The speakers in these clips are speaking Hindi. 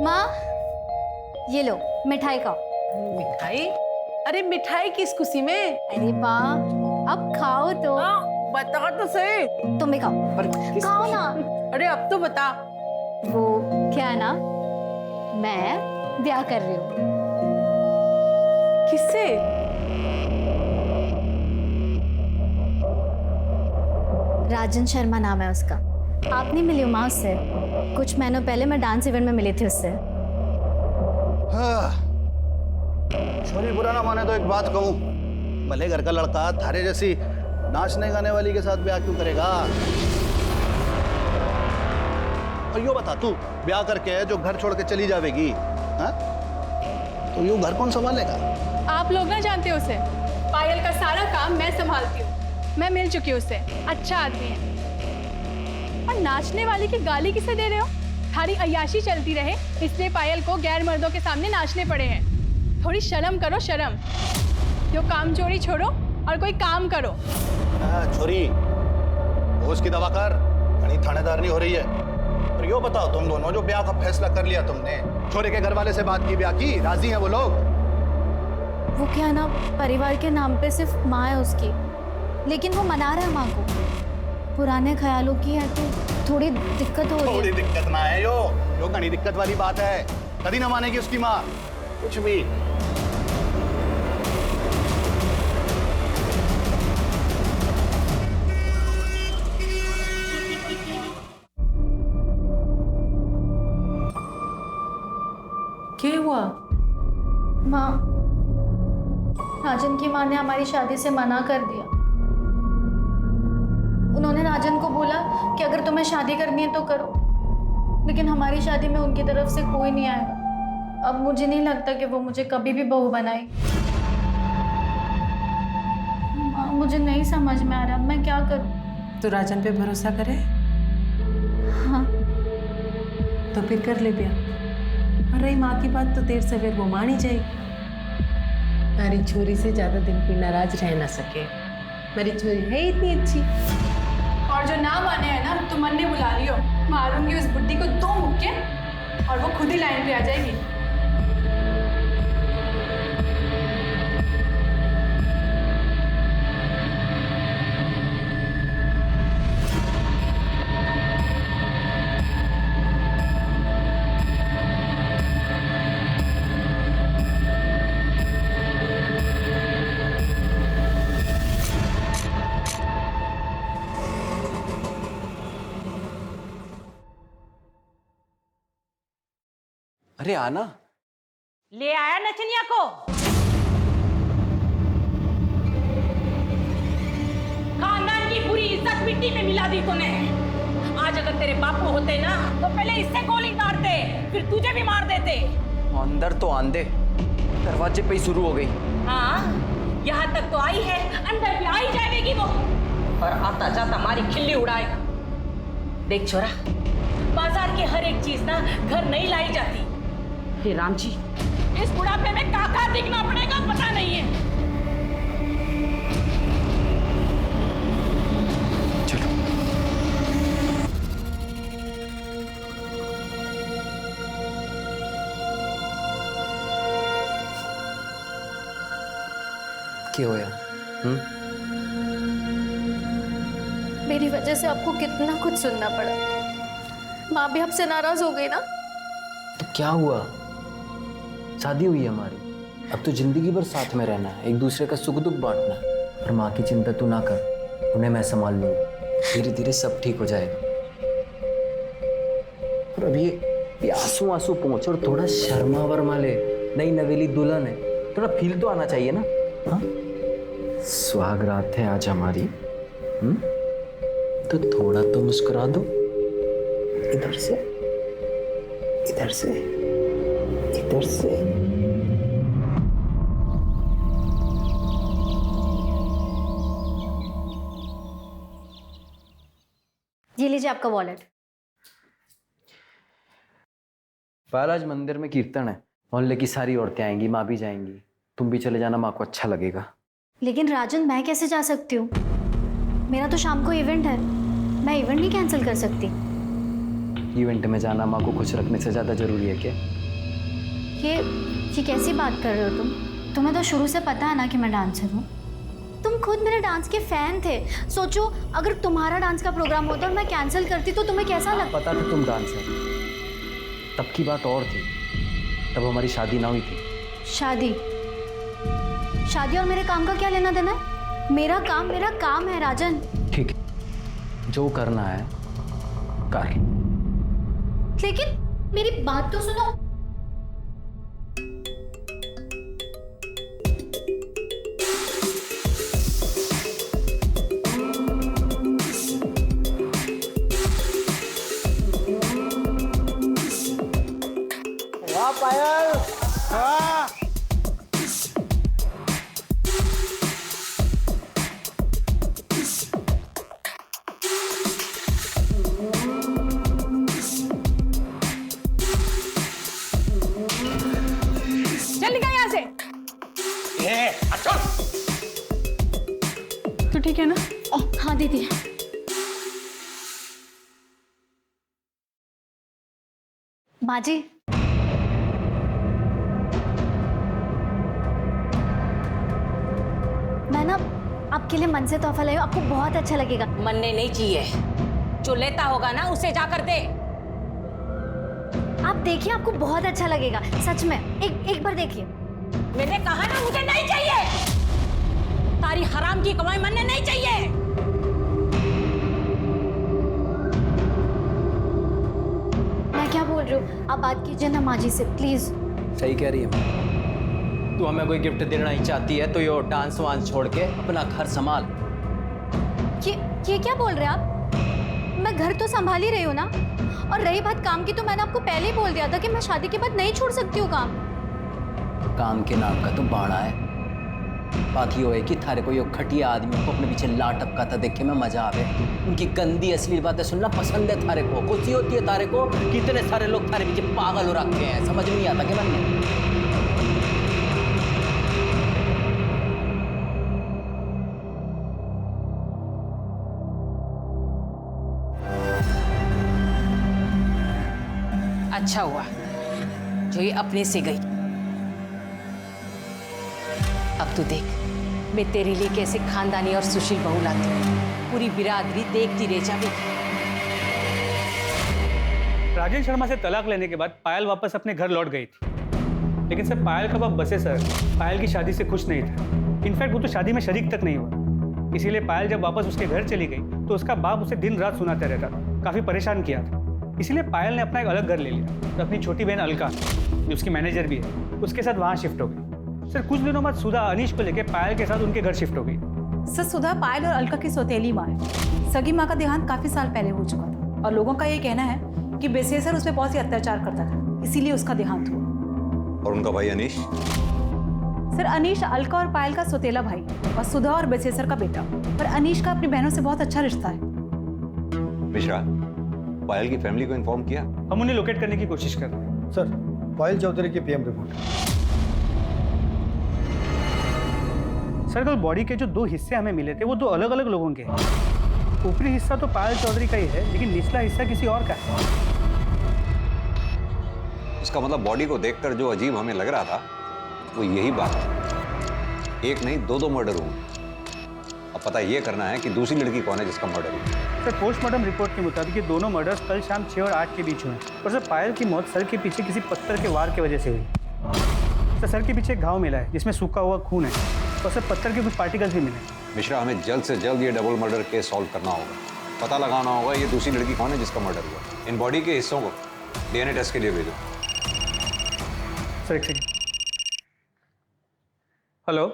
माँ, ये लो मिठाई खाओ। मिठाई? अरे मिठाई किस खुशी में? अरे माँ, अब खाओ तो। बता तो सही। तुम भी खाओ। खाओ ना। अरे अब तो बता। वो क्या है ना, मैं ब्याह कर रही हूँ। किससे? राजन शर्मा नाम है उसका। आप नहीं मिली हो माँ उससे? कुछ महीनों पहले मैं डांस इवेंट में मिली थी उससे। हाँ। छोरी बुरा ना माने तो एक बात कहूँ, भले घर का लड़का थारे जैसी नाचने गाने वाली के साथ ब्याह क्यों करेगा? और यो बता, तू ब्याह करके जो घर छोड़ के चली जाएगी, हाँ? तो यूं घर कौन संभालेगा? आप लोग ना जानते हो उसे। पायल का सारा काम मैं संभालती हूँ। मैं मिल चुकी हूँ उससे, अच्छा आदमी है। और नाचने वाली की गाली किसे दे रहे हो? थारी अय्याशी चलती रहे इसलिए पायल को गैर मर्दों के सामने नाचने पड़े हैं। थोड़ी शर्म करो, शर्म। यो काम चोरी छोड़ो और कोई काम करो। छोरी, होश की दवा कर, कहीं थानेदार नहीं हो रही है। और यो बताओ, तुम दोनों जो ब्याह का फैसला कर लिया तुमने, छोरे के घर वाले से बात की, ब्याह की, राजी हैं वो लोग? वो क्या है ना, परिवार के नाम पे सिर्फ माँ है उसकी, लेकिन वो मना रहा है माँ को। पुराने ख्यालों की है तो थोड़ी दिक्कत हो रही है। थोड़ी दिक्कत ना है यो घनी दिक्कत वाली बात है। कभी ना मानेगी उसकी माँ कुछ भी। क्या हुआ? माँ, राजन की माँ ने हमारी शादी से मना कर दिया। उन्होंने राजन को बोला कि अगर तुम्हें शादी करनी है तो करो, लेकिन हमारी शादी में उनकी तरफ से कोई नहीं आएगा। अब मुझे नहीं लगता कि वो मुझे कभी भी बहू बनाएगी। माँ, मुझे नहीं समझ में आ रहा, मैं क्या करूँ? तो राजन पे भरोसा करे? हाँ। तो फिर कर ले ब्याह। और रही माँ की बात, तो देर सवेर वो मान ही जाएगी। मेरी छोरी से ज्यादा दिन कोई नाराज रह ना सके। मेरी छोरी है इतनी अच्छी। और जो ना माने है ना, तो मन ने बुला लियो। मारूंगी उस बुड्ढी को 2 मुक्के और वो खुद ही लाइन पे आ जाएगी। अरे आना। ले आया नचनिया को। खानदान की पूरी इज्जत मिट्टी में मिला दी तूने। आज अगर तेरे बापू होते ना तो पहले इससे गोली मारते, फिर तुझे भी मार देते। अंदर तो आंदे, दरवाजे पे ही शुरू हो गई। हाँ, यहाँ तक तो आई है, अंदर भी आई जाएगी वो। और आता जाता हमारी खिल्ली उड़ाएगा। देख छोरा, बाजार की हर एक चीज ना घर नहीं लाई जाती। हे राम जी, इस बुढ़ापे में काका दिखना पड़ेगा पता नहीं है। चलो। क्या होया? मेरी वजह से आपको कितना कुछ सुनना पड़ा। माँ भी आपसे नाराज हो गई ना? तो क्या हुआ? शादी हुई है हमारी, अब तो जिंदगी भर साथ में रहना है, एक दूसरे का सुख दुख बांटना है। और माँ की चिंता तू ना कर, उन्हें मैं संभाल लूंगा। धीरे धीरे सब ठीक हो जाएगा। और अब ये आंसू आंसू पहुंच और थोड़ा शर्मा वर्मा ले। नई नवेली दुल्हन है, थोड़ा फील तो आना चाहिए ना। हाँ, सुहागरात है आज हमारी। तो थोड़ा तो मुस्कुरा दो। इधर से, इधर से, इधर से। ये लीजिए आपका वॉलेट। पायल, आज मंदिर में कीर्तन है, मोहल्ले की सारी औरतें आएंगी, माँ भी जाएंगी। तुम भी चले जाना, माँ को अच्छा लगेगा। लेकिन राजन, मैं कैसे जा सकती हूँ? मेरा तो शाम को इवेंट है, मैं इवेंट नहीं कैंसिल कर सकती। इवेंट में जाना माँ को खुश रखने से ज़्यादा ज़रूरी है क्या? ये कैसी बात कर रहे हो तुम? तुम्हें तो शुरू से पता है ना कि मैं डांसर हूँ। तुम खुद मेरे डांस के फैन थे। सोचो अगर तुम्हारा डांस का प्रोग्राम होता और मैं कैंसिल करती तो तुम्हें कैसा लगता? पता था तुम डांसर, तब की बात और थी, तब हमारी शादी ना हुई थी। शादी और मेरे काम का क्या लेना देना है? मेरा काम है राजन। ठीक है, जो करना है कर। लेकिन मेरी बात तो सुनो। वाह पायल, वाह। चल निकल यहाँ से। तू ठीक है ना? हाँ दीदी। माँ जी, मैं ना आपके लिए मन से तोहफा लाई हूँ, आपको बहुत अच्छा लगेगा। मनने नहीं चाहिए, जो लेता होगा ना उसे जाकर दे। आप देखिए, आपको बहुत अच्छा लगेगा, सच में। एक बार देखिए। मैंने कहा ना मुझे नहीं चाहिए। तारी हराम की कमाई मनने नहीं चाहिए। मैं क्या बोल रही हूँ, आप बात कीजिए ना माँ जी से प्लीज। सही कह रही है। तू हमें कोई गिफ्ट देना ही चाहती है तो ये डांस वांस छोड़ के अपना घर संभाल। ये क्या बोल रहे हैं आप? मैं घर तो संभाल ही रही हूँ ना। और रही बात काम की, तो मैंने आपको पहले ही बोल दिया था कि मैं शादी के बाद नहीं छोड़ सकती हूँ काम। काम के नाम का तो बाड़ा है। बात ये है कि थारे को ये खटिया आदमियों को अपने पीछे ला टपकाता देख के मैं मजा आवे। उनकी गंदी अश्लील बातें सुनना पसंद है थारे को। खुशी होती है थारे को, कितने सारे लोग थारे पीछे पागल हो रखे हैं, समझ नहीं आता कि मैंने। अच्छा हुआ जो ये अपने से गई। अब तू देख मैं तेरे लिए कैसे खानदानी और सुशील बहू लाती हूँ। पूरी बिरादरी देखती रह जाएगी। राजेश शर्मा से तलाक लेने के बाद पायल वापस अपने घर लौट गई थी, लेकिन सर पायल का बाप बसे सर पायल की शादी से खुश नहीं था। इनफैक्ट वो तो शादी में शरीक तक नहीं हुआ। इसीलिए पायल जब वापस उसके घर चली गई तो उसका बाप उसे दिन रात सुनाता रहता था, काफी परेशान किया था। इसीलिए पायल ने अपना एक अलग घर ले लिया तो अपनी छोटी बहन अलका, जो उसकी मैनेजर भी है, उसके साथ वहाँ शिफ्ट हो गई। सर कुछ दिनों बाद सुधा अनीश को लेकर पायल के साथ उनके घर शिफ्ट हो गई। सर सुधा पायल और अलका की सौतेली माँ है। सगी माँ का देहांत काफी साल पहले हो चुका था और लोगों का ये कहना है कि बेसेसर उस पर बहुत ही अत्याचार करता था, इसीलिए उसका देहांत हुआ। और उनका भाई अनीश? सर अनीश अलका और पायल का सौतेला भाई और सुधा और बेसेसर का बेटा। पर अनीश का अपनी बहनों से बहुत अच्छा रिश्ता है। मिश्रा, पायल की फैमिली को इन्फॉर्म किया? हम उन्हें लोकेट करने की कोशिश कर रहे हैं। सर पायल चौधरी की पीएम रिपोर्ट। सर कल बॉडी के जो 2 हिस्से हमें मिले थे वो 2 अलग अलग लोगों के हैं। ऊपरी हिस्सा तो पायल चौधरी का ही है, लेकिन निचला हिस्सा किसी और का है। उसका मतलब बॉडी को देखकर जो अजीब हमें लग रहा था वो यही बात है। एक नहीं 2 मर्डर हुए। अब पता ये करना है कि दूसरी लड़की कौन है जिसका मर्डर हुआ। सर पोस्टमार्टम रिपोर्ट के मुताबिक ये दोनों मर्डर्स कल शाम 6 और 8 के बीच हुए। और सर पायल की मौत सर के पीछे किसी पत्थर के वार की वजह से हुई। सर के पीछे एक घाव मिला है जिसमें सूखा हुआ खून है और सर पत्थर के कुछ पार्टिकल्स भी मिले। मिश्रा, हमें जल्द से जल्द ये डबल मर्डर केस सॉल्व करना होगा। पता लगाना होगा ये दूसरी लड़की कौन है जिसका मर्डर हुआ। इन बॉडी के हिस्सों को डीएनए टेस्ट के लिए भेजो। सर एक सेकंड। हेलो,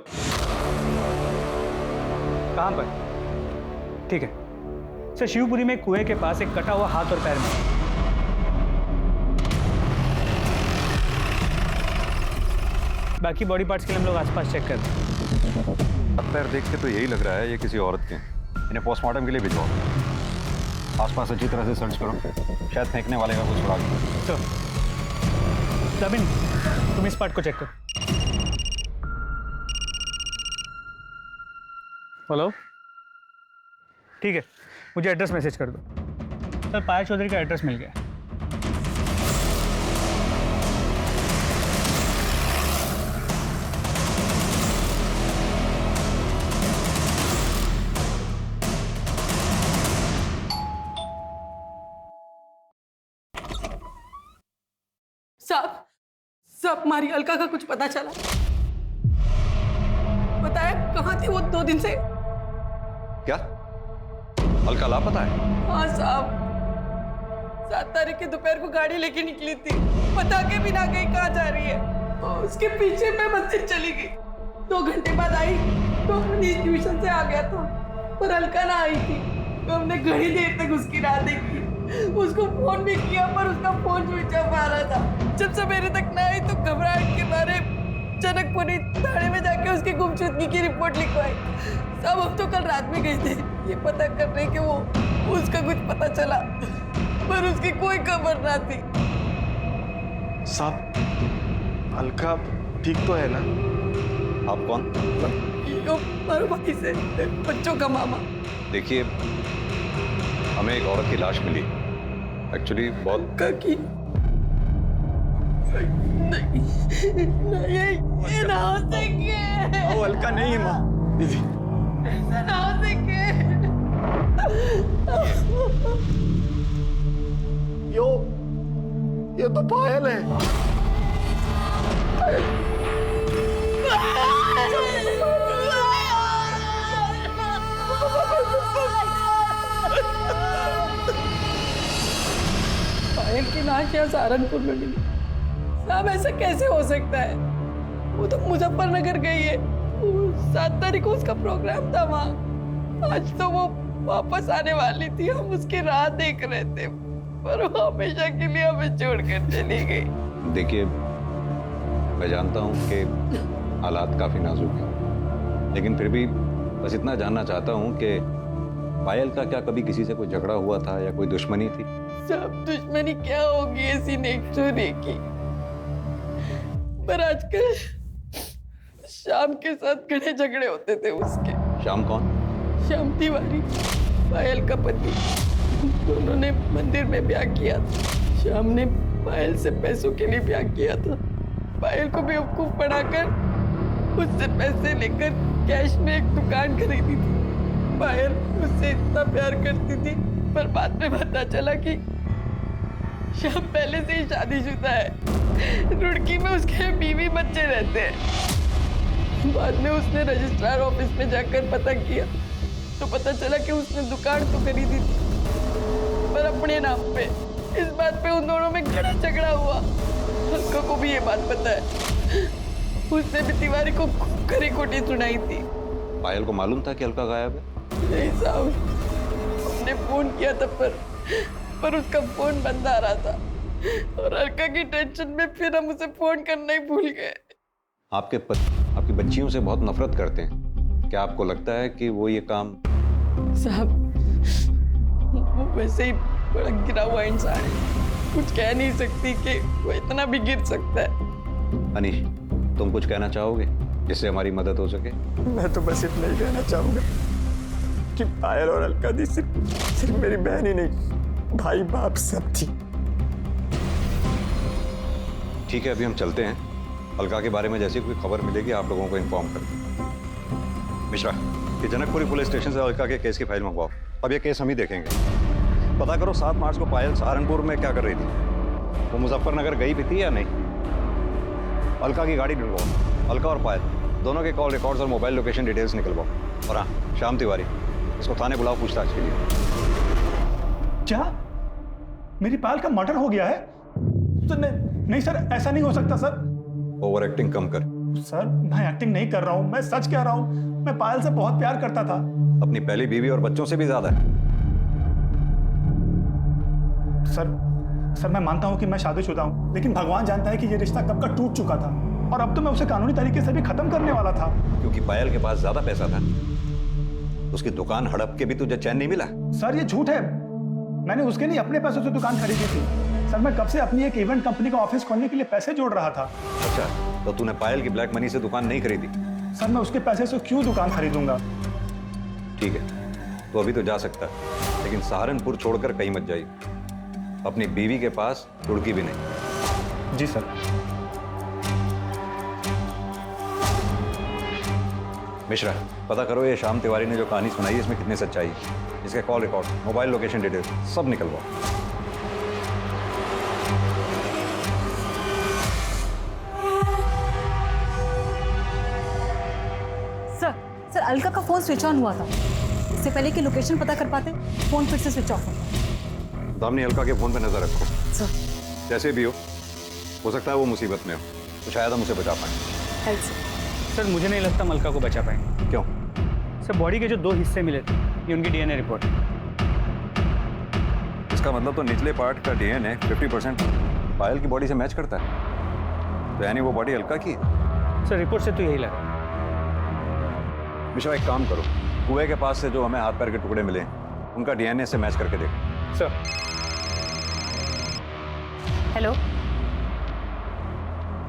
कहाँ पर? ठीक है सर, शिवपुरी में कुएं के पास एक कटा हुआ हाथ और पैर में। बाकी बॉडी पार्ट्स के लिए हम लोग आसपास चेक करते हैं। पैर देख के तो यही लग रहा है ये किसी औरत के हैं। इन्हें पोस्टमार्टम के लिए भिजवाओ। आसपास अच्छी तरह से सर्च करो, शायद फेंकने वाले का कुछ सुराग हो। चलो रबिन, तुम इस पार्ट को चेक करो। हेलो, ठीक है, मुझे एड्रेस मैसेज कर दो। सर पायल चौधरी का एड्रेस मिल गया। सब हमारी अलका का कुछ पता चला? बताया कहाँ थी वो 2 दिन से? क्या अलका लापता है? हाँ साहब, 7 तारीख की दोपहर को गाड़ी लेके निकली थी, बता के भी ना गई कहाँ जा रही है। और उसके पीछे मैं मंदिर चली गई, 2 घंटे बाद आई तो अनीश ट्यूशन से आ गया था, पर अलका ना आई थी। तो हमने घड़ी देर तक उसकी राह देखी, उसको फोन भी किया पर उसका फोन स्विच ऑफ आ रहा था। जब सवेरे तक ना आई तो घबराहट के मारे जनकपुरी थाने में जाके उसकी गुमशुदगी की रिपोर्ट लिखवाई। सब हम तो कल रात में गए थे ये पता करने के वो उसका कुछ पता चला, पर उसकी कोई खबर ना थी। साहब अलका ठीक तो है ना? आप कौन? यो भाई से बच्चों का मामा। देखिए, हमें एक औरत की लाश मिली, एक्चुअली बहुत की नहीं, ये ना हो सके। वो अलका नहीं है माँ। दीदी ऐसा ना हो सके। ये तो पायल है। पायल की लाश यहाँ सहारनपुर में मिली। साहब ऐसा कैसे हो सकता है? वो तो मुजफ्फरनगर गई है, 7 तारीख को उसका प्रोग्राम था वहाँ। आज तो वो वापस आने वाली थी, हम उसकी राह देख रहे थे, पर वो हमेशा के लिए हमें छोड़कर चली गई। देखिए, मैं जानता हूँ कि हालात काफी नाजुक हैं, लेकिन फिर भी बस इतना जानना चाहता हूँ कि पायल का क्या कभी किसी से कोई झगड़ा हुआ था या कोई दुश्मनी थी? सब दुश्मनी क्या होगी ऐसी नेक्चुरी की, पर आजकल शाम के साथ घने झगड़े होते थे उसके। श्याम कौन? श्याम तिवारी, पायल का पति। दोनों ने मंदिर में ब्याह किया था। श्याम ने पायल से पैसों के लिए ब्याह किया था। पायल को बेवकूफ बनाकर उससे पैसे लेकर कैश में एक दुकान खरीदी थी। पायल उससे इतना प्यार करती थी, पर बाद में पता चला कि श्याम पहले से ही शादीशुदा है। रुड़की में उसके बीवी बच्चे रहते हैं। बाद में उसने रजिस्ट्रार ऑफिस में जाकर पता किया तो पता चला कि उसने दुकान तो खरीदी थी, पर अपने नाम पे। इस बात पे उन दोनों में घना झगड़ा हुआ। अलका को भी ये बात पता है, उसने भी तिवारी को खूब खरी खोटी सुनाई थी। पायल को मालूम था कि अलका गायब है? नहीं साहब, हमने फोन किया था पर उसका फोन बंद आ रहा था, और अलका की टेंशन में फिर हम उसे फोन करना ही भूल गए। आपकी बच्चियों से बहुत नफरत करते हैं, क्या आपको लगता है कि वो ये काम? साहब वो वैसे ही बड़ा गिरा हुआ इंसान है, कुछ कह नहीं सकती कि वो इतना भी गिर सकता है। अनीश, तुम कुछ कहना चाहोगे जिससे हमारी मदद हो सके? मैं तो बस इतना ही कहना चाहूंगा कि पायल और अलका दी सिर्फ मेरी बहन ही नहीं, भाई बाप सब थी। ठीक है, अभी हम चलते हैं। अलका के बारे में जैसी कोई खबर मिलेगी आप लोगों को इन्फॉर्म कर दें। मिश्रा, ये जनकपुरी पुलिस स्टेशन से अलका के केस की फाइल मंगवाओ। अब ये केस हम ही देखेंगे। पता करो 7 मार्च को पायल सहारनपुर में क्या कर रही थी, वो मुजफ्फरनगर गई भी थी या नहीं। अलका की गाड़ी ढूंढवाओ, अलका और पायल दोनों के कॉल रिकॉर्ड्स और मोबाइल लोकेशन डिटेल्स निकलवाओ। और हाँ, श्याम तिवारी, इसको थाने बुलाओ पूछताछ के लिए। क्या मेरी पायल का मर्डर हो गया है? तो नहीं सर, ऐसा नहीं हो सकता सर। ओवर एक्टिंग कम कर। सर मैं एक्टिंग नहीं कर रहा हूँ, मैं सच कह रहा हूँ। मैं पायल से बहुत प्यार करता था, अपनी पहली बीवी और बच्चों से भी ज्यादा। सर मैं मानता हूँ कि मैं शादीशुदा हूँ, लेकिन भगवान जानता है कि ये रिश्ता कब का टूट चुका था, और अब तो मैं उसे कानूनी तरीके से भी खत्म करने वाला था। क्योंकि पायल के पास ज्यादा पैसा था, उसकी दुकान हड़प के भी तुझे चैन नहीं मिला। सर ये झूठ है, मैंने उसके नहीं अपने पैसों से दुकान खरीदी थी। सर मैं कब से अपनी एक इवेंट कंपनी का ऑफिस खोलने के लिए पैसे जोड़ रहा था। अच्छा, तो तूने पायल की ब्लैक मनी से दुकान नहीं खरीदी? सर मैं उसके पैसे से क्यों दुकान खरीदूंगा। ठीक है, तो अभी तो जा सकता है, लेकिन सहारनपुर छोड़कर कहीं मत जाइए। अपनी बीवी के पास रुड़की भी नहीं। जी सर। मिश्रा, पता करो ये श्याम तिवारी ने जो कहानी सुनाई है इसमें कितनी सच्चाई है। इसके call record, mobile location detail सब निकलवाओ। अलका का फोन स्विच ऑन हुआ था। इससे पहले कि लोकेशन पता कर पाते, फोन फिर से स्विच ऑफ हो। दामिनी, अलका के फोन पे नजर रखो। सर, जैसे भी हो सकता है वो मुसीबत में हो, तो शायद हम उसे बचा पाएं। Right sir. सर मुझे नहीं लगता हम अलका को बचा पाएंगे। क्यों? सर बॉडी के जो 2 हिस्से मिले थे, ये उनकी डीएनए रिपोर्ट है। इसका मतलब तो निचले पार्ट का डीएनए 50% पायल की बॉडी से मैच करता है, तो यानी वो बॉडी अलका की है। सर रिपोर्ट से तो यही लगा। मिश्रा, एक काम करो, कुएं के पास से जो हमें हाथ पैर के टुकड़े मिले उनका डीएनए से मैच करके देखो। सर हेलो,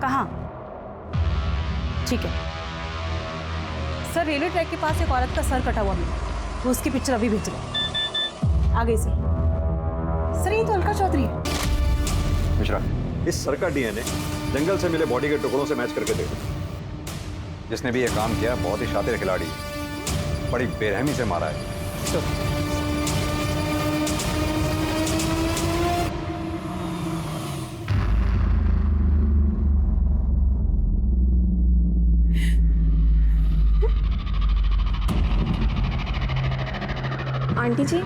कहाँ? ठीक है सर, रेलवे ट्रैक के पास एक औरत का सर कटा हुआ मिला, वो उसकी पिक्चर अभी भेज रहे हैं। आ गई सर। सर ये तो अलका चौधरी है। मिश्रा, इस सर का डीएनए जंगल से मिले बॉडी के टुकड़ों से मैच करके देखो। जिसने भी ये काम किया बहुत ही शातिर खिलाड़ी है, बड़ी बेरहमी से मारा है। सर आंटी जी,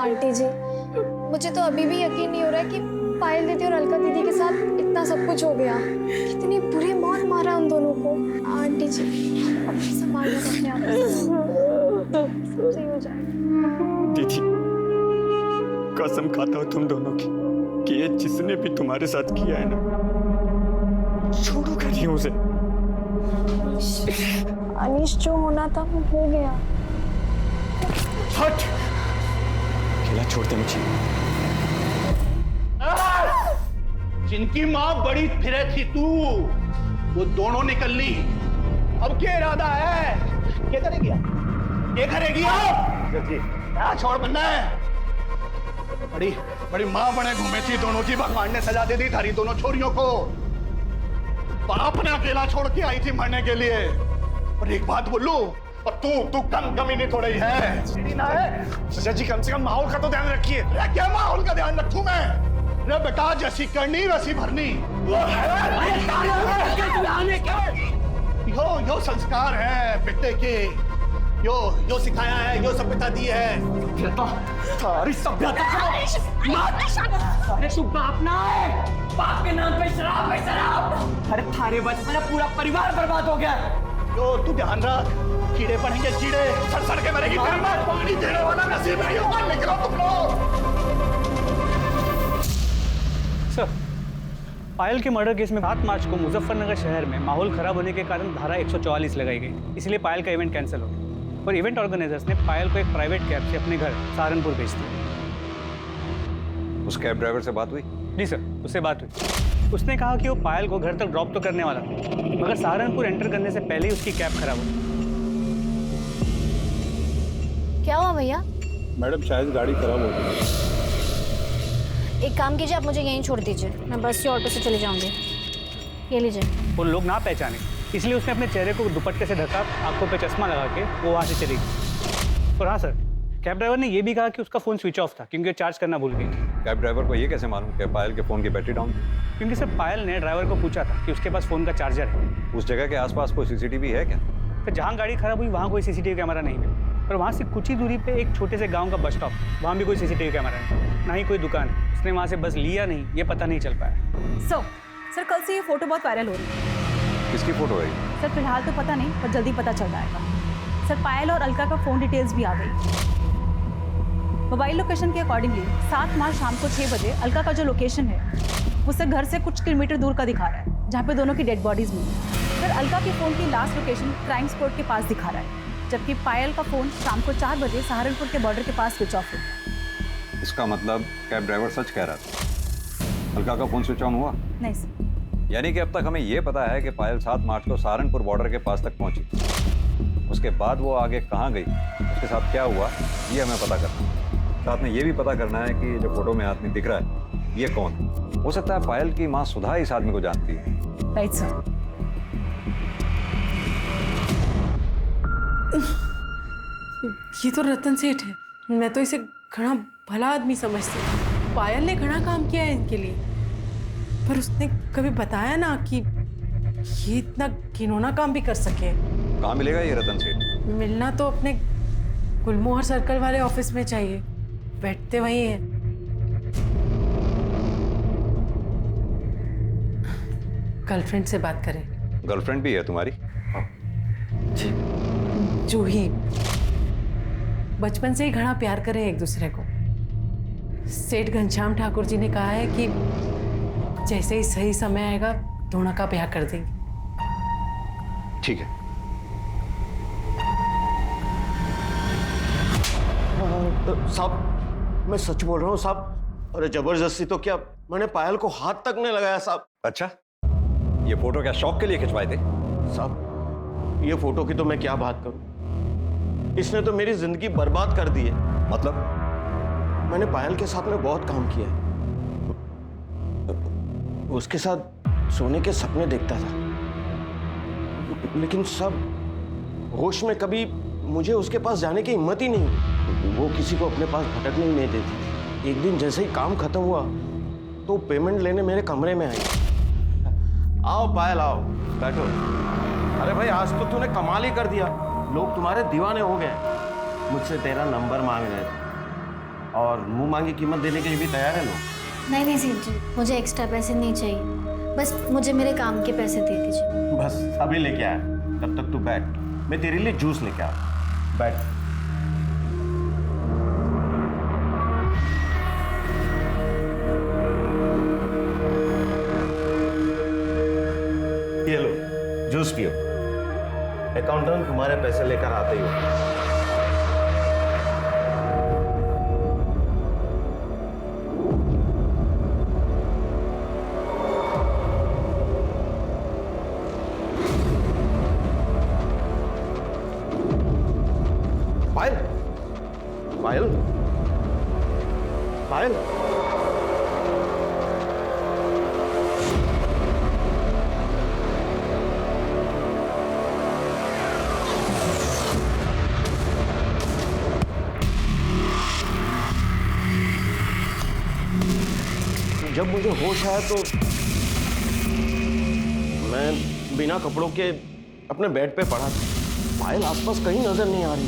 आंटी जी, मुझे तो अभी भी यकीन नहीं हो रहा है कि पायल दीदी और अलका दीदी के साथ इतना सब कुछ हो गया। कितनी बुरी मौत मारा उन दोनों को। आंटी जी संभालो अपने आप को, सब सही हो जाएगा। दीदी, कसम खाता हूँ तुम दोनों की कि ये जिसने भी तुम्हारे साथ किया है ना, छोड़ूंगा नहीं उसे। अनीश, जो होना था वो हो गया। हट, अकेला छोड़ दे मुझे। जिनकी माँ बड़ी फिरे थी तू, वो दोनों निकल ली। अब क्या इरादा है? क्या करेगी आप? क्या करेगी आप? क्या छोड़ बनना है? बड़ी बड़ी माँ बने घूमे थी दोनों की, भगवान ने सजा दे दी थारी दोनों छोरियों को। बाप ने अकेला छोड़ के आई थी मरने के लिए। और एक बात बोलूं, और तू कमी नहीं थोड़ी है ना है? सजा जी, कम से कम माहौल का तो ध्यान रखिए। क्या माहौल का ध्यान रखूं मैं? रे बेटा, जैसी करनी वैसी भरनी। यो संस्कार है बेटे के, यो सिखाया है, यो सभ्यता दी है। थारी सभ्यता अरे तू बाप ना है, बाप के नाम पे शराब है शराब। अरे थारे बचपन में पूरा परिवार बर्बाद हो गया। यो तू ध्यान रख, कीड़े पड़ेंगे कीड़े, सड़ के मरेगी तेरी मां। पानी देने वाला नसीब नहीं होगा, निकलो तुम लोग। सर पायल के मर्डर केस में 7 मार्च को मुजफ्फरनगर शहर में माहौल खराब होने के कारण धारा 144 लगाई गई, इसलिए पायल का इवेंट कैंसिल हो गया और इवेंट ऑर्गेनाइजर्स ने पायल को एक प्राइवेट कैब से अपने घर सहारनपुर भेज दिया। उस कैब ड्राइवर से बात हुई? जी सर, उससे बात हुई। उसने कहा कि वो पायल को घर तक ड्रॉप तो करने वाला था, मगर सहारनपुर एंटर करने से पहले ही उसकी कैब खराब हो गई। क्या हुआ भैया? मैडम शायद गाड़ी खराब हो गई। एक काम कीजिए, आप मुझे यहीं छोड़ दीजिए, मैं बस या ऑटो से चले जाऊंगी। ये लीजिए। वो लोग ना पहचाने, इसलिए उसने अपने चेहरे को दुपट्टे से ढका, आंखों पे चश्मा लगा के वो वहाँ से चली गई। और हाँ सर, कैब ड्राइवर ने ये भी कहा कि उसका फ़ोन स्विच ऑफ था क्योंकि वो चार्ज करना भूल गई थी। कैब ड्राइवर को ये कैसे मालूम कि पायल के फ़ोन की बैटरी डाउन? क्योंकि सर पायल ने ड्राइवर को पूछा था कि उसके पास फ़ोन का चार्जर है। उस जगह के आसपास कोई सीसीटीवी है क्या? तो जहाँ गाड़ी खराब हुई वहाँ कोई सीसीटीवी कैमरा नहीं मिला, पर वहाँ से कुछ ही दूरी पे एक छोटे से गांव का बस स्टॉप, वहाँ भी कोई सीसीटीवी कैमरा नहीं, ना ही कोई दुकान। उसने वहाँ से बस लिया नहीं, ये पता नहीं चल पाया। सर कल से ये फोटो बहुत वायरल हो रही है। किसकी फोटो है? सर फिलहाल तो पता नहीं, पर जल्दी पता चल जाएगा। सर पायल और अलका का फ़ोन डिटेल्स भी आ गई। मोबाइल लोकेशन के अकॉर्डिंगली 7 मार्च शाम को 6 बजे अलका का जो लोकेशन है वो सर घर से कुछ किलोमीटर दूर का दिखा रहा है, जहाँ पे दोनों की डेड बॉडीज मिली। सर अलका के फ़ोन की लास्ट लोकेशन क्राइम स्पॉट के पास दिखा रहा है, जबकि पायल का फ़ोन शाम को 4 बजे सहारनपुर के बॉर्डर के पास स्विच ऑफ है। इसका मतलब कैब ड्राइवर सच कह रहा था, अलका का फ़ोन स्विच ऑन हुआ? नहीं सर। यानी कि अब तक हमें ये पता है कि पायल 7 मार्च को सहारनपुर बॉर्डर के पास तक पहुंची। उसके बाद वो आगे कहाँ गई, उसके साथ क्या हुआ, ये हमें पता करना है। साथ में ये भी पता करना है कि जो फोटो में आदमी दिख रहा है ये कौन है। हो सकता है पायल की माँ सुधा इस आदमी को जानती है। Right sir. ये तो रतन सेठ है, मैं तो इसे घना भला आदमी समझती हूँ। पायल ने घना काम किया है इनके लिए, पर उसने कभी बताया ना कि ये इतना घिनौना काम भी कर सके। कहाँ मिलेगा ये रतन सेठ? मिलना तो अपने गुलमोहर सर्कल वाले ऑफिस में चाहिए, बैठते वहीं हैं। गर्लफ्रेंड से बात करें। गर्लफ्रेंड भी है तुम्हारी? जी। जूही, बचपन से ही घना प्यार करे एक दूसरे को। सेठ घनश्याम ठाकुर जी ने कहा है कि जैसे ही सही समय आएगा दोनों का ब्याह कर देंगे। ठीक है। साहब, मैं सच बोल रहा हूँ साहब। अरे जबरदस्ती तो क्या, मैंने पायल को हाथ तक नहीं लगाया साहब। अच्छा, ये फोटो क्या शौक के लिए खिंचवाए थे? साहब, ये फोटो की तो मैं क्या बात करूं, इसने तो मेरी जिंदगी बर्बाद कर दी है। मतलब? मैंने पायल के साथ में बहुत काम किया है, उसके साथ सोने के सपने देखता था, लेकिन सब होश में कभी मुझे उसके पास जाने की हिम्मत ही नहीं। वो किसी को अपने पास भटकने ही नहीं देती। एक दिन जैसे ही काम खत्म हुआ तो पेमेंट लेने मेरे कमरे में आई। आओ पायल, आओ बैठो। अरे भाई, आज तो तूने कमाल ही कर दिया, लोग तुम्हारे दीवाने हो गए। मुझसे तेरा नंबर मांग रहे थे और मुंह मांगी कीमत देने के लिए भी तैयार है लोग। नहीं नहीं सेठ जी, मुझे एक्स्ट्रा पैसे नहीं चाहिए, बस मुझे मेरे काम के पैसे दे दीजिए। बस अभी लेके आया, तब तक तू बैठ, मैं तेरे लिए जूस लेके आया। बैठ। ये लो जूस पियो, अकाउंटेंट तुम्हारे पैसे लेकर आते ही हो। पायल, पायल, पायल, जब मुझे होश आया तो मैं बिना कपड़ों के अपने बेड पे पड़ा था। पायल आसपास कहीं नजर नहीं आ रही,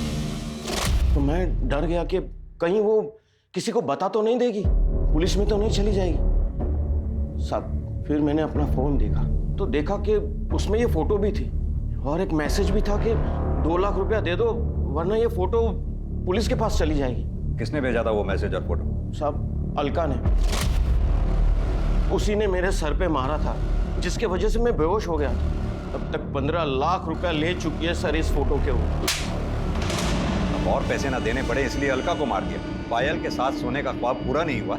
तो मैं डर गया कि कहीं वो किसी को बता तो नहीं देगी, पुलिस में तो नहीं चली जाएगी साहब। फिर मैंने अपना फोन देखा तो देखा कि उसमें ये फोटो भी थी और एक मैसेज भी था कि 2 लाख रुपया दे दो वरना ये फोटो पुलिस के पास चली जाएगी। किसने भेजा था वो मैसेज और फोटो? साहब, अलका ने। उसी ने मेरे सर पे मारा था, जिसके वजह से मैं बेहोश हो गया। अब तक 15 लाख रुपया ले चुकी है सर इस फोटो के ऊपर। और पैसे ना देने पड़े इसलिए अलका को मार दिया। पायल के साथ सोने का ख्वाब पूरा नहीं हुआ,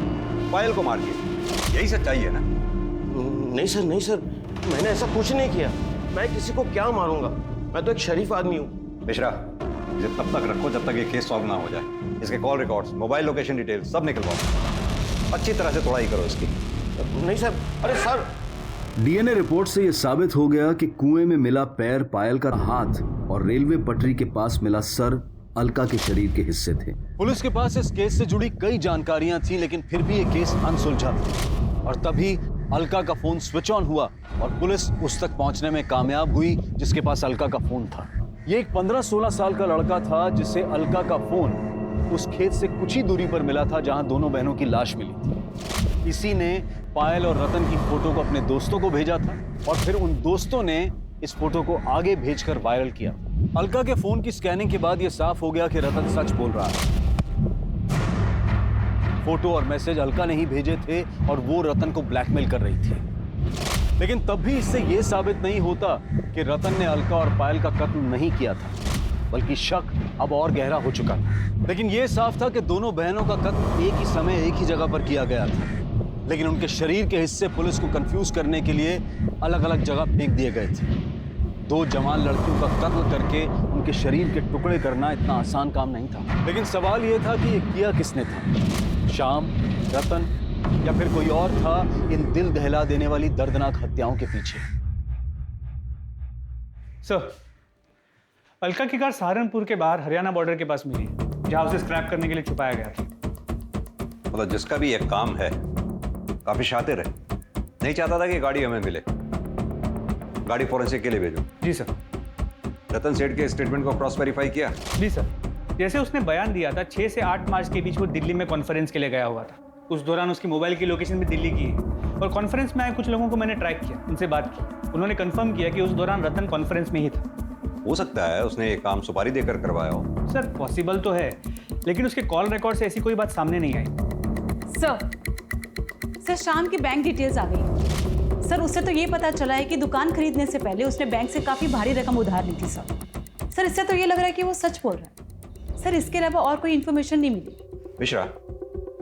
पायल को मार दिया। यही सच्चाई है ना? नहीं सर, नहीं सर, मैंने ऐसा कुछ नहीं किया। मैं किसी को क्या मारूंगा, मैं तो एक शरीफ आदमी हूँ। मिश्रा, इसे तब तक रखो जब तक ये केस सॉल्व ना हो जाए। इसके call records, mobile location detail सब निकलवाओ, अच्छी तरह से तोड़ाई करो इसकी। नहीं सर, अरे सर। डीएनए रिपोर्ट से यह साबित हो गया कि कुएं में मिला पैर पायल का हाथ और रेलवे पटरी के पास मिला सर अलका के शरीर के हिस्से थे। पुलिस के पास इस केस से जुड़ी कई जानकारियां थी, लेकिन फिर भी ये केस अनसुलझा था। और तभी अलका का फोन स्विच ऑन हुआ और पुलिस उस तक पहुंचने में कामयाब हुई जिसके पास अलका का फोन था। ये एक 15-16 साल का लड़का था जिसे अलका का फोन उस खेत से कुछ ही दूरी पर मिला था जहां दोनों बहनों की लाश मिली थी। इसी ने पायल और रतन की फोटो को अपने दोस्तों को भेजा था और फिर उन दोस्तों ने इस फोटो को आगे भेजकर वायरल किया। अलका के फोन की स्कैनिंग के बाद यह साफ हो गया कि रतन सच बोल रहा है। फोटो और मैसेज अलका ने ही भेजे थे और वो रतन को ब्लैकमेल कर रही थी। लेकिन तब भी इससे यह साबित नहीं होता कि रतन ने अलका और पायल का कत्ल नहीं किया था, बल्कि शक अब और गहरा हो चुका था। लेकिन यह साफ था कि दोनों बहनों का कत्ल एक ही समय एक ही जगह पर किया गया था, लेकिन उनके शरीर के हिस्से पुलिस को कंफ्यूज करने के लिए अलग अलग जगह फेंक दिए गए थे। 2 जवान लड़कियों का कत्ल करके उनके शरीर के टुकड़े करना इतना आसान काम नहीं था। लेकिन सवाल यह था कि ये किया किसने था? श्याम, रतन या फिर कोई और था इन दिल दहला देने वाली दर्दनाक हत्याओं के पीछे? सर, अलका की कार सहारनपुर के बाहर हरियाणा बॉर्डर के पास मिली, जहां उसे स्क्रैप करने के लिए छुपाया गया था। मतलब जिसका भी एक काम है, काफी शातिर है, नहीं चाहता था कि गाड़ी हमें मिले, गाड़ी फॉरेंसिक के लिए भेजो। जी सर। रतन सेठ के स्टेटमेंट को क्रॉस वेरीफाई किया? जी सर। जैसे उसने बयान दिया था 6 से 8 मार्च के बीच वो दिल्ली में कॉन्फ्रेंस के लिए गया हुआ था। उस दौरान उसकी मोबाइल की लोकेशन भी दिल्ली की है और कॉन्फ्रेंस में आए कुछ लोगों को मैंने ट्रैक किया, उनसे बात की, उन्होंने कंफर्म किया कि उस दौरान रतन कॉन्फ्रेंस में ही था। हो सकता है उसने ये काम सुपारी देकर करवाया हो। सर पॉसिबल तो है, लेकिन उसके कॉल रिकॉर्ड से ऐसी कोई बात सामने नहीं आई। सर शाम की बैंक डिटेल्स आ गई। सर उससे तो ये पता चला है कि दुकान खरीदने से पहले उसने बैंक से काफ़ी भारी रकम उधार ली थी सर इससे तो ये लग रहा है कि वो सच बोल रहा है। सर इसके अलावा और कोई इन्फॉर्मेशन नहीं मिली। मिश्रा,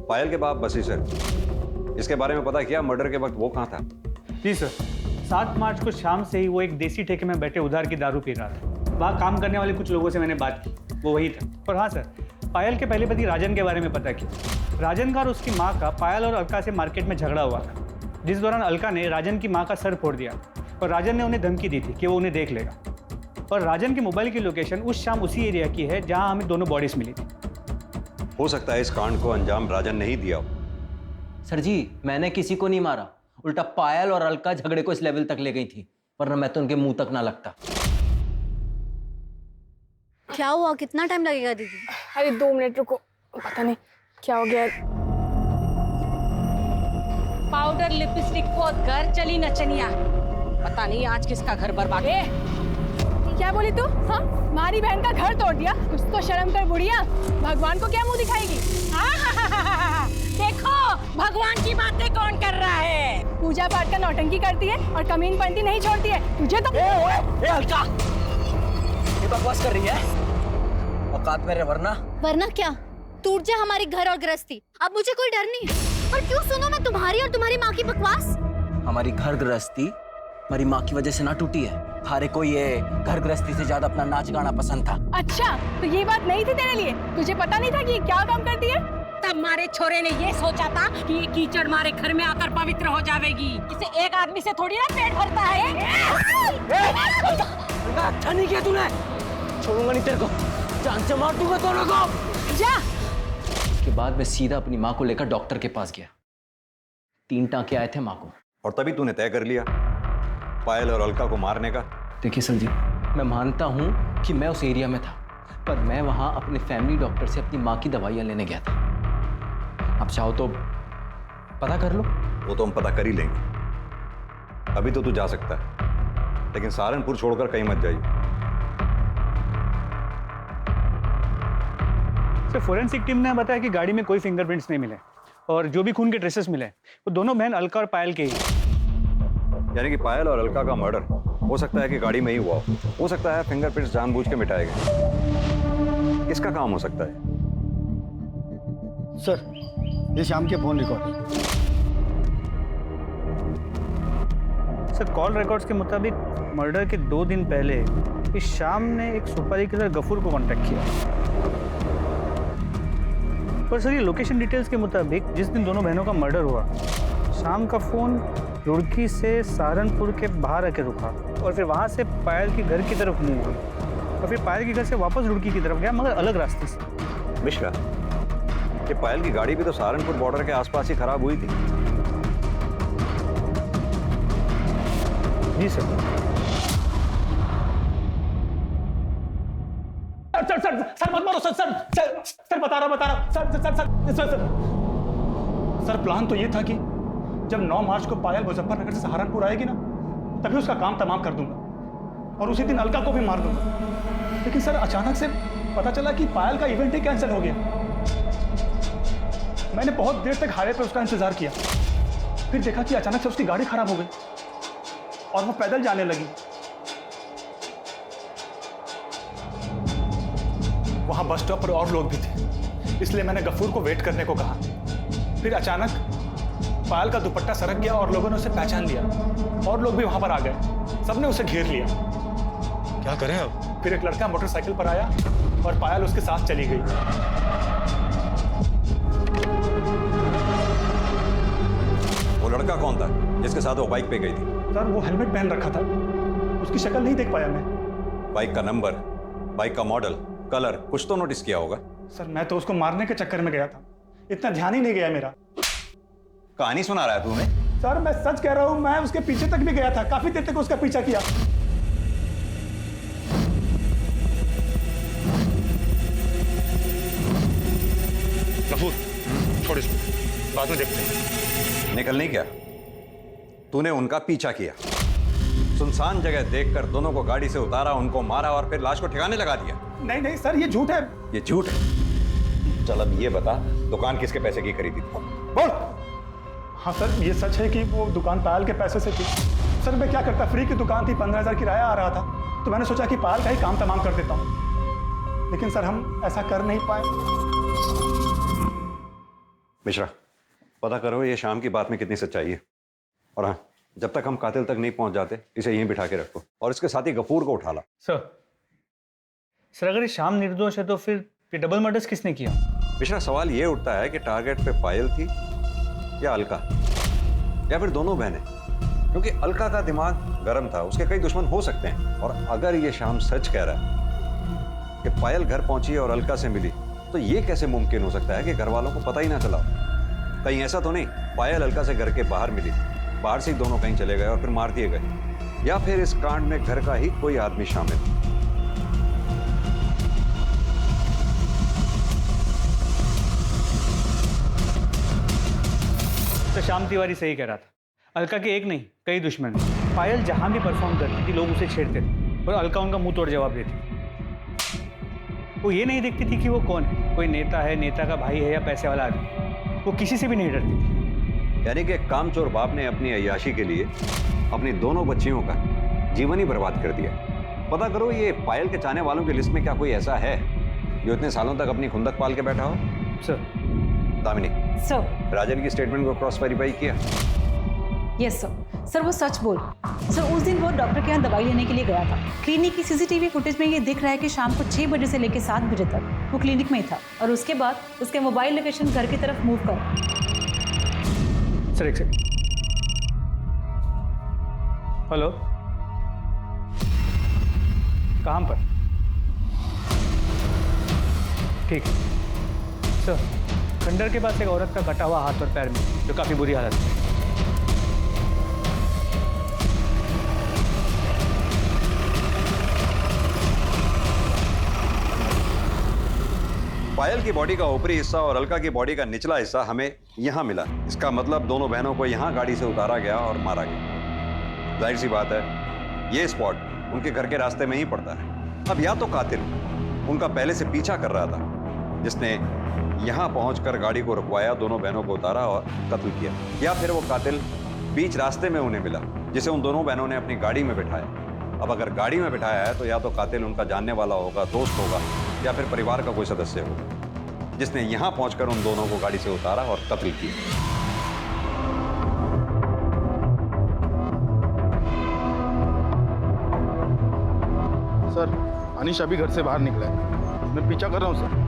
पायल के बाप बसी सर, इसके बारे में पता किया मर्डर के वक्त वो कहाँ था? जी सर, 7 मार्च को शाम से ही वो एक देसी ठेके में बैठे उधार की दारू पी रहा था। वहाँ काम करने वाले कुछ लोगों से मैंने बात की, वो वही था। और हाँ सर, पायल के पहले पति राजन के बारे में पता किया। राजन का और उसकी माँ का पायल और अलका से मार्केट में झगड़ा हुआ था, जिस दौरान अलका ने राजन की माँ का सर फोड़ दिया और राजन ने उन्हें धमकी दी थी कि वो उन्हें देख लेगा। और राजन की मोबाइल की लोकेशन उस शाम उसी एरिया की है जहाँ हमें दोनों बॉडीज मिली थी। हो सकता है इस कांड को अंजाम राजन ने ही दिया हो। सर जी, मैंने किसी को नहीं मारा, उल्टा पायल और अलका झगड़े को इस लेवल तक ले गई थी, वरना मैं तो उनके मुंह तक ना लगता। क्या हुआ? कितना टाइम लगेगा दीदी? अरे 2 मिनट रुको, पता नहीं क्या हो गया। पाउडर लिपस्टिक को घर चली नचनिया, पता नहीं आज किसका घर बर्बाद है। क्या बोली तू? हाँ, हमारी बहन का घर तोड़ दिया, कुछ तो शर्म कर बुढ़िया। भगवान को क्या मुंह दिखाएगी? देखो भगवान की बातें कौन कर रहा है। पूजा पाठ का नौटंकी करती है और कमीन पंती नहीं छोड़ती है। तुझे तो अलका, ये बकवास कर रही है? औकात मेरे वरना क्या? टूट जा हमारी घर और गृहस्थी, अब मुझे कोई डर नहीं है। और क्यों सुनो मैं तुम्हारी और तुम्हारी माँ की बकवास? हमारी घर गृहस्थी हमारी माँ की वजह से ना टूटी है। थारे को ये घर गृहस्थी से ज्यादा अपना नाच गाना पसंद था। अच्छा, तो ये बात नहीं थी तेरे लिए? तुझे पता नहीं था कि ये क्या काम करती है? तब मारे छोरे ने ये सोचा था कि ये कीचड़ मारे घर में आकर पवित्र हो जाएगी। इसे एक आदमी से थोड़ी ना पेट भरता है। अच्छा नहीं किया तूने, छोड़ूंगा नहीं तेरे को, जान से मार दूंगा दोनों को। जा। उसके बाद मैं सीधा अपनी माँ को लेकर डॉक्टर के पास गया। 3 टांके आए थे माँ को। और तभी तूने तय कर लिया पायल और अलका को मारने का? देखिए सर जी, मैं मानता हूँ कि मैं उस एरिया में था, पर मैं वहाँ अपने फैमिली डॉक्टर से अपनी माँ की दवाइयाँ लेने गया था। आप चाहो तो पता कर लो। वो तो हम पता कर ही लेंगे, अभी तो तू जा सकता है, लेकिन सहारनपुर छोड़कर कहीं मत जाइए। सर फोरेंसिक टीम ने बताया कि गाड़ी में कोई फिंगरप्रिंट्स नहीं मिले और जो भी खून के ट्रेसेस मिले वो दोनों बहन अलका और पायल के ही। यानी कि पायल और अलका का मर्डर हो सकता है कि गाड़ी में ही हुआ हो सकता है फिंगरप्रिंट्स जानबूझ के मिटाए गए। किसका काम हो सकता है? सर, ये शाम के phone record. Sir call records के मुताबिक मर्डर के 2 दिन पहले इस शाम ने एक सुपारी के साथ गफूर को कांटेक्ट किया। पर सर ये लोकेशन डिटेल्स के मुताबिक जिस दिन दोनों बहनों का मर्डर हुआ, शाम का फोन रुड़की से सहारनपुर के बाहर आके रुका और फिर वहाँ से पायल के घर की तरफ मूव हुआ और फिर पायल के घर से वापस रुड़की की तरफ गया, मगर अलग रास्ते से। मिश्रा, ये पायल की गाड़ी भी तो सहारनपुर बॉर्डर के आसपास ही खराब हुई थी। जी सर। सर मत मारो सर बता रहा सर प्लान तो ये था कि जब 9 मार्च को पायल मुजफ्फरनगर से सहारनपुर आएगी ना, तभी उसका काम तमाम कर दूंगा और उसी दिन अलका को भी मार दूंगा। लेकिन सर अचानक से पता चला कि पायल का इवेंट ही कैंसिल हो गया। मैंने बहुत देर तक हाईवे पे उसका इंतजार किया, फिर देखा कि अचानक से उसकी गाड़ी खराब हो गई और वो पैदल जाने लगी। वहां बस स्टॉप पर और लोग भी थे, इसलिए मैंने गफूर को वेट करने को कहा। फिर अचानक पायल का दुपट्टा सरक गया और लोगों ने उसे पहचान लिया और लोग भी वहां पर आ गए। सबने उसे घेर लिया। क्या करें अब? फिर एक लड़का मोटरसाइकिल पर आया और पायल उसके साथ चली गई। वो लड़का कौन था जिसके साथ वो बाइक पे गई थी? सर वो हेलमेट पहन रखा था, उसकी शक्ल नहीं देख पाया मैं। बाइक का नंबर, बाइक का मॉडल, कलर कुछ तो नोटिस किया होगा? सर मैं तो उसको मारने के चक्कर में गया था, इतना ध्यान ही नहीं गया मेरा। कहानी सुना रहा है तू हमें? सर मैं सच कह रहा हूं, मैं उसके पीछे तक भी गया था, काफी देर तक उसका पीछा किया। गफूर छोड़ इसको, बाद में देखते हैं। निकल नहीं क्या? तूने उनका पीछा किया, सुनसान जगह देखकर दोनों को गाड़ी से उतारा, उनको मारा और फिर लाश को ठिकाने लगा दिया। नहीं नहीं सर, ये झूठ है। ये झूठ है? चल अब ये बता, दुकान किसके पैसे की खरीदी थी? बोल। हाँ सर, ये सच है कि वो दुकान पायल के पैसे से थी। सर मैं क्या करता, फ्री की दुकान थी, 15,000 किराया आ रहा था, तो मैंने सोचा कि पायल का ही काम तमाम कर देता हूँ, लेकिन सर हम ऐसा कर नहीं पाए। मिश्रा, पता करो ये शाम की बात में कितनी सच्चाई है। और हाँ, जब तक हम कातिल तक नहीं पहुंच जाते, इसे यहीं बिठा के रखो और इसके साथ ही गफूर को उठा ला। सर अगर ये शाम निर्दोष है तो फिर ये डबल मर्डर्स किसने किया? मिश्रा, सवाल ये उठता है कि टारगेट पे पायल थी या अलका, या फिर दोनों बहनें, क्योंकि अलका का दिमाग गर्म था, उसके कई दुश्मन हो सकते हैं। और अगर ये शाम सच कह रहा है कि पायल घर पहुंची और अलका से मिली, तो ये कैसे मुमकिन हो सकता है कि घर वालों को पता ही ना चला? कहीं ऐसा तो नहीं पायल अलका से घर के बाहर मिली, बाहर से ही दोनों कहीं चले गए और फिर मार दिए गए, या फिर इस कांड में घर का ही कोई आदमी शामिल? तो श्याम तिवारी सही कह रहा था, अलका के एक नहीं कई दुश्मन हैं। पायल जहां भी परफॉर्म करती थी लोग उसे छेड़ते थे और अलका उनका मुंह तोड़ जवाब देती। वो ये नहीं देखती थी कि वो कौन है, कोई नेता है, नेता का भाई है या पैसे वाला आदमी, वो किसी से भी नहीं डरती थी। यानी कि कामचोर बाप ने अपनी अय्याशी के लिए अपनी दोनों बच्चियों का जीवन ही बर्बाद कर दिया। पता करो ये पायल के चाहने वालों की लिस्ट में क्या कोई ऐसा है जो इतने सालों तक अपनी खुंदक पाल के बैठा हो? सर। दामिनी सर, राजन की स्टेटमेंट को क्रॉस वेरीफाई किया? Yes sir. सर वो सच बोल। सर उस दिन वो डॉक्टर के यहाँ दवाई लेने के लिए गया था। क्लिनिक की सीसीटीवी फुटेज में ये दिख रहा है कि शाम को 6 बजे से लेकर 7 बजे तक वो क्लिनिक में ही था और उसके बाद उसके मोबाइल लोकेशन घर की तरफ मूव कर। सर एक सेकंड। हेलो, कहाँ पर? ठीक है सर, खंडर के पास एक औरत का कटा हुआ हाथ और पैर में, जो काफी बुरी हालत है। पायल की बॉडी का ऊपरी हिस्सा और अलका की बॉडी का निचला हिस्सा हमें यहाँ मिला। इसका मतलब दोनों बहनों को यहाँ गाड़ी से उतारा गया और मारा गया। जाहिर सी बात है ये स्पॉट उनके घर के रास्ते में ही पड़ता है। अब या तो कातिल उनका पहले से पीछा कर रहा था, जिसने यहाँ पहुंचकर गाड़ी को रुकवाया, दोनों बहनों को उतारा और कत्ल किया, या फिर वो कातिल बीच रास्ते में उन्हें मिला, जिसे उन दोनों बहनों ने अपनी गाड़ी में बिठाया। अब अगर गाड़ी में बिठाया है तो या तो कातिल उनका जानने वाला होगा, दोस्त होगा, या फिर परिवार का कोई सदस्य होगा, जिसने यहाँ पहुंचकर उन दोनों को गाड़ी से उतारा और कत्ल किया। सर अनीश अभी घर से बाहर निकला है, मैं पीछा कर रहा हूँ सर।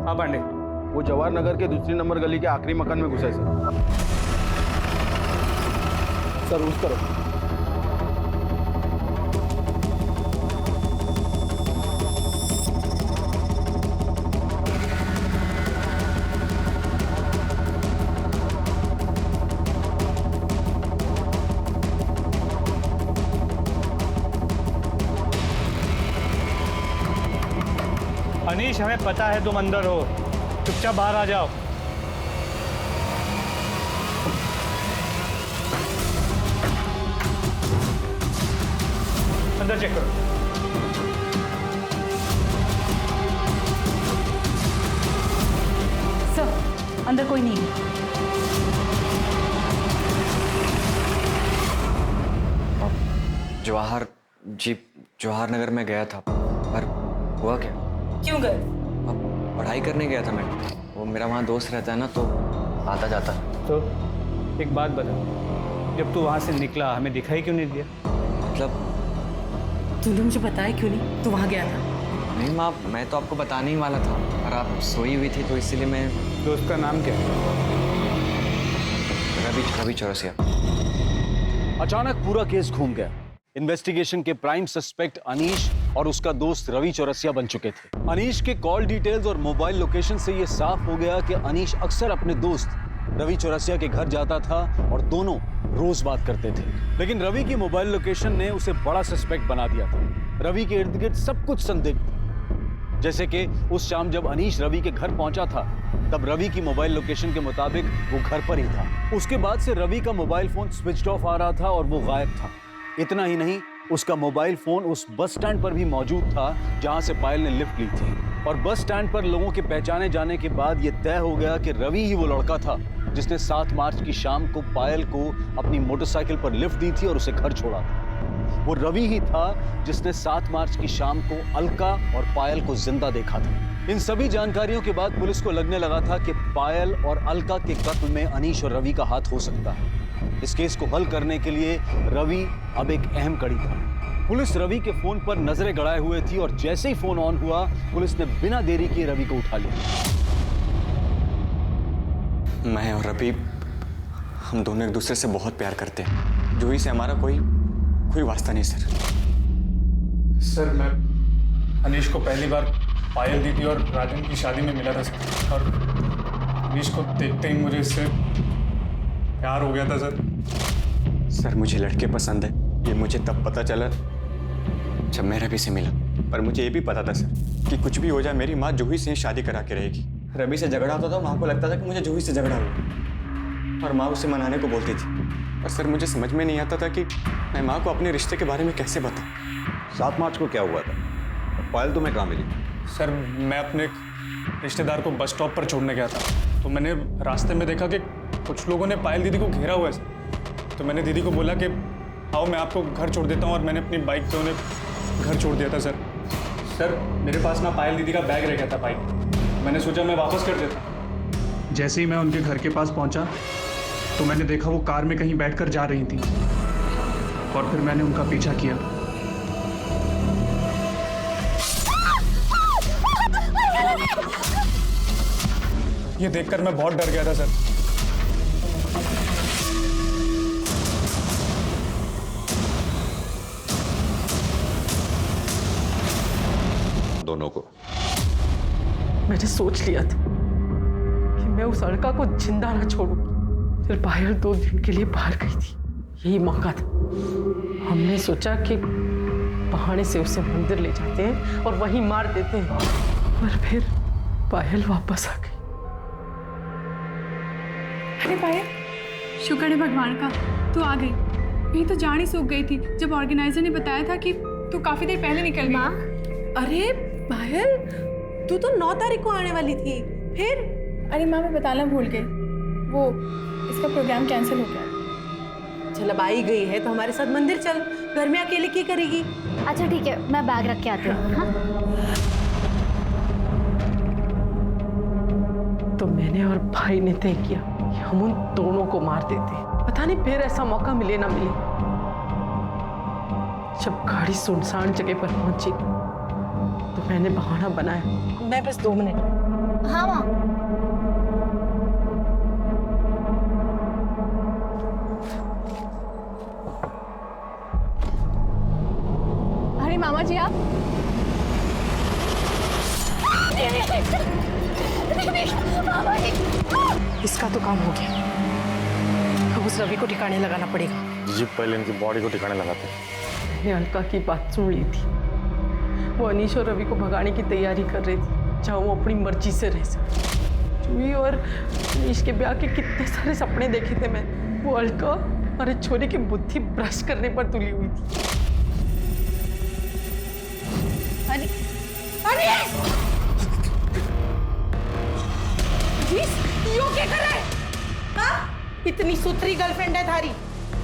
हाँ पांडे, वो जवाहर नगर के दूसरी नंबर गली के आखिरी मकान में घुसा है सर उस तरफ। अनीश, हमें पता है तुम अंदर हो, चुपचाप बाहर आ जाओ। अंदर चेक करो। सर अंदर कोई नहीं है। जवाहर नगर में गया था, पर हुआ क्या? क्यों गए? अब पढ़ाई करने गया था मैं, वो मेरा वहाँ दोस्त रहता है ना, तो आता जाता। तो एक बात बता, जब तू वहाँ से निकला हमें दिखाई क्यों नहीं दिया? मतलब तूने मुझे बताया क्यों नहीं तू वहाँ गया था? नहीं माँ, मैं तो आपको बताने ही वाला था, पर आप सोई हुई थी तो इसीलिए मैं। दोस्त का नाम क्या है? रवि चौरसिया। अचानक पूरा केस घूम गया। इन्वेस्टिगेशन के प्राइम सस्पेक्ट अनीश और उसका दोस्त रवि चौरसिया बन चुके थे। अनीश के कॉल डिटेल्स और मोबाइल लोकेशन से यह साफ हो गया कि अनीश अक्सर अपने दोस्त रवि चौरसिया के घर जाता था और दोनों रोज बात करते थे। लेकिन रवि की मोबाइल लोकेशन ने उसे बड़ा सस्पेक्ट बना दिया था। रवि के इर्द गिर्द सब कुछ संदिग्ध। जैसे कि उस शाम जब अनीश रवि के घर पहुंचा था, तब रवि की मोबाइल लोकेशन के मुताबिक वो घर पर ही था। उसके बाद से रवि का मोबाइल फोन स्विच ऑफ आ रहा था और वो गायब था। इतना ही नहीं, उसका मोबाइल फोन उस बस स्टैंड पर भी मौजूद था जहां से पायल ने लिफ्ट ली थी। और बस स्टैंड पर लोगों के पहचाने जाने के बाद यह तय हो गया कि रवि ही वो लड़का था जिसने 7 मार्च की शाम को पायल को अपनी मोटरसाइकिल पर लिफ्ट दी थी और उसे घर छोड़ा था। वो रवि ही था जिसने 7 मार्च की शाम को अलका और पायल को जिंदा देखा था। इन सभी जानकारियों के बाद पुलिस को लगने लगा था कि पायल और अलका के कत्ल में अनीश और रवि का हाथ हो सकता है। इस केस को हल करने के लिए रवि अब एक अहम कड़ी था। पुलिस रवि के फोन पर नजरें गड़ाए हुए थी और जैसे ही फोन ऑन हुआ, पुलिस ने बिना देरी किए रवि को उठा लिया। मैं और रवि, हम दोनों एक दूसरे से बहुत प्यार करते हैं। जूही से हमारा कोई वास्ता नहीं सर। सर, मैं अनीश को पहली बार पायल दीदी और राजन की शादी में मिला था सर, और अनीश को देखते ही मुझे इससे प्यार हो गया था सर। मुझे लड़के पसंद है, ये मुझे तब पता चला जब मैं रवि से मिला। पर मुझे ये भी पता था सर कि कुछ भी हो जाए मेरी माँ जूही से शादी करा के रहेगी। रवि से झगड़ा होता था, माँ को लगता था कि मुझे जूही से झगड़ा हुआ और माँ उसे मनाने को बोलती थी। और सर मुझे समझ में नहीं आता था कि मैं माँ को अपने रिश्ते के बारे में कैसे बताऊँ। 7 मार्च को क्या हुआ था? पायल तुम्हें कहाँ मिली? सर, मैं अपने रिश्तेदार को बस स्टॉप पर छोड़ने गया था, तो मैंने रास्ते में देखा कि कुछ लोगों ने पायल दीदी को घेरा हुआ है सर। तो मैंने दीदी को बोला कि आओ मैं आपको घर छोड़ देता हूँ, और मैंने अपनी बाइक पे उन्हें घर छोड़ दिया था सर। मेरे पास ना पायल दीदी का बैग रह गया था बाइक, मैंने सोचा मैं वापस कर देता। जैसे ही मैं उनके घर के पास पहुँचा तो मैंने देखा वो कार में कहीं बैठकर जा रही थी, और फिर मैंने उनका पीछा किया। ये देखकर मैं बहुत डर गया था सर। दोनों को मैंने सोच लिया था कि मैं उस लड़का को जिंदा ना छोड़ूं। फिर पायल 2 दिन के लिए बाहर गई थी, यही मौका था। हमने सोचा कि बहाने से उसे मंदिर ले जाते हैं और वहीं मार देते हैं, पर फिर पायल वापस आ गई। अरे पायल, शुक्र है भगवान का तू आ गई। नहीं तो जान ही सूख गई थी जब ऑर्गेनाइजर ने बताया था कि तू काफी देर पहले निकल गई। माँ, अरे पायल, तू तो 9 तारीख को आने वाली थी, फिर? अरे माँ, मैं बताना भूल गई, वो इसका प्रोग्राम कैंसिल हो गया। चल, अब आई गई है तो हमारे साथ मंदिर चल, घर में अकेले क्या करेगी? अच्छा ठीक है, मैं बैग रख के आती हूँ। हाँ? तो मैंने और भाई ने तय किया कि हम उन दोनों को मार देते। पता नहीं फिर ऐसा मौका मिले ना मिले। जब गाड़ी सुनसान जगह पर पहुंची तो मैंने बहाना बनाया, मैं बस 2 मिनट। हाँ माँ। अरे मामा जी, आप इसका तो काम हो गया। अब उस रवि को ठिकाने लगाना पड़ेगा। जी, पहले इनकी बॉडी को ठिकाने लगाते हैं। मैंने अलका की बात सुन ली थी। वो अनीश और रवि को भगाने की तैयारी कर रही थी, जहाँ वो अपनी मर्जी से रह सके। जूही और अनीश के ब्याह के कितने सारे सपने देखे थे मैं। वो अलका और एक छोरी की बुद्धि भ्रष्ट करने पर तुली हुई थी। यो क्या कर रहा है? हाँ? इतनी सुथरी गर्लफ्रेंड है थारी,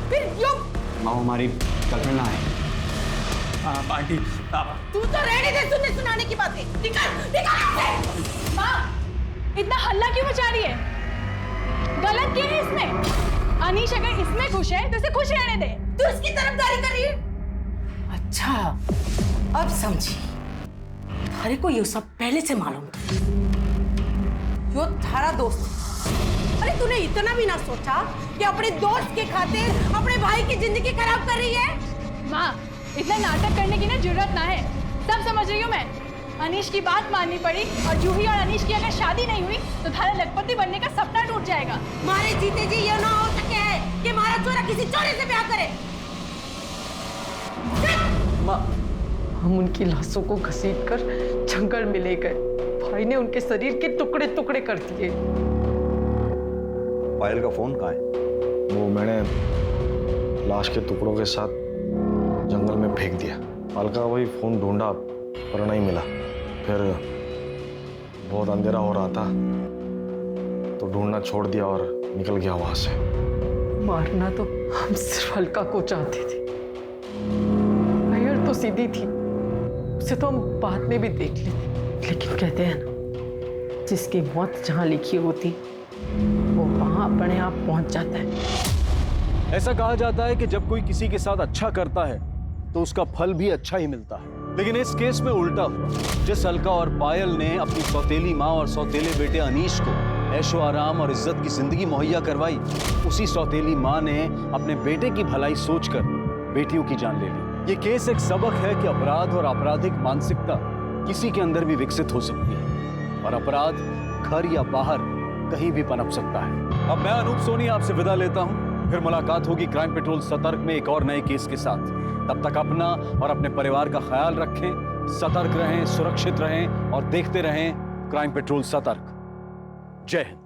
फिर यो? माँ, हमारी गर्लफ्रेंड ना है। आंटी, आप तू तो रहने दे सुनने सुनाने की बातें। निकल ऐसे। माँ, इतना हल्ला क्यों मचा रही है? गलत क्या है इसमें? अनीश अगर इसमें खुश है तो इसे खुश रहने दे। तू इसकी तरफदारी कर रही है? अच्छा, अब समझी। थारे को ये सब पहले से मालूम था। यो थारा दोस्त। अरे तूने इतना भी ना सोचा कि अपने दोस्त के खातिर अपने भाई की जिंदगी खराब कर रही है? माँ, इतना नाटक करने की ना जरूरत ना है, सब समझ रही हूँ मैं। अनीश की बात माननी पड़ी और जूही और अनीश की अगर शादी नहीं हुई तो थारा लखपति बनने का सपना टूट जाएगा। मारे जीते जी ये ना हो सके है कि हमारा चोरा किसी चोरे से ब्याह करे। माँ, हम उनकी लाशों को घसीटकर जंगल में ले गए। भाई ने उनके शरीर के टुकड़े टुकड़े कर दिए। पायल का फोन कहाँ है? वो मैंने लाश के टुकड़ों के साथ जंगल में फेंक दिया। अलका वही फोन ढूंढा पर नहीं मिला। फिर बहुत अंधेरा हो रहा था तो ढूंढना छोड़ दिया और निकल गया वहां से। मारना तो हम सिर्फ अलका को चाहते थे। पायल तो सीधी थी, उसे तो हम बाद में भी देख लेते। लेकिन कहते हैं ना, जिसकी मौत जहां लिखी होती वो वहां अपने आप पहुंच जाता है। ऐसा कहा जाता है कि जब कोई किसी के साथ अच्छा करता है तो उसका फल भी अच्छा ही मिलता है। लेकिन इस केस में उल्टा हुआ। जिस अलका और पायल ने अपनी सौतेली माँ और सौतेले बेटे अनीश को ऐशो आराम और इज्जत की जिंदगी मुहैया करवाई, उसी सौतेली माँ ने अपने बेटे की भलाई सोचकर बेटियों की जान ले ली। ये केस एक सबक है कि अपराध और आपराधिक मानसिकता किसी के अंदर भी विकसित हो सकती है और अपराध घर या बाहर कहीं भी पनप सकता है। अब मैं अनूप सोनी आपसे विदा लेता हूं। फिर मुलाकात होगी क्राइम पेट्रोल सतर्क में एक और नए केस के साथ। तब तक अपना और अपने परिवार का ख्याल रखें, सतर्क रहें, सुरक्षित रहें और देखते रहें क्राइम पेट्रोल सतर्क। जय हिंद।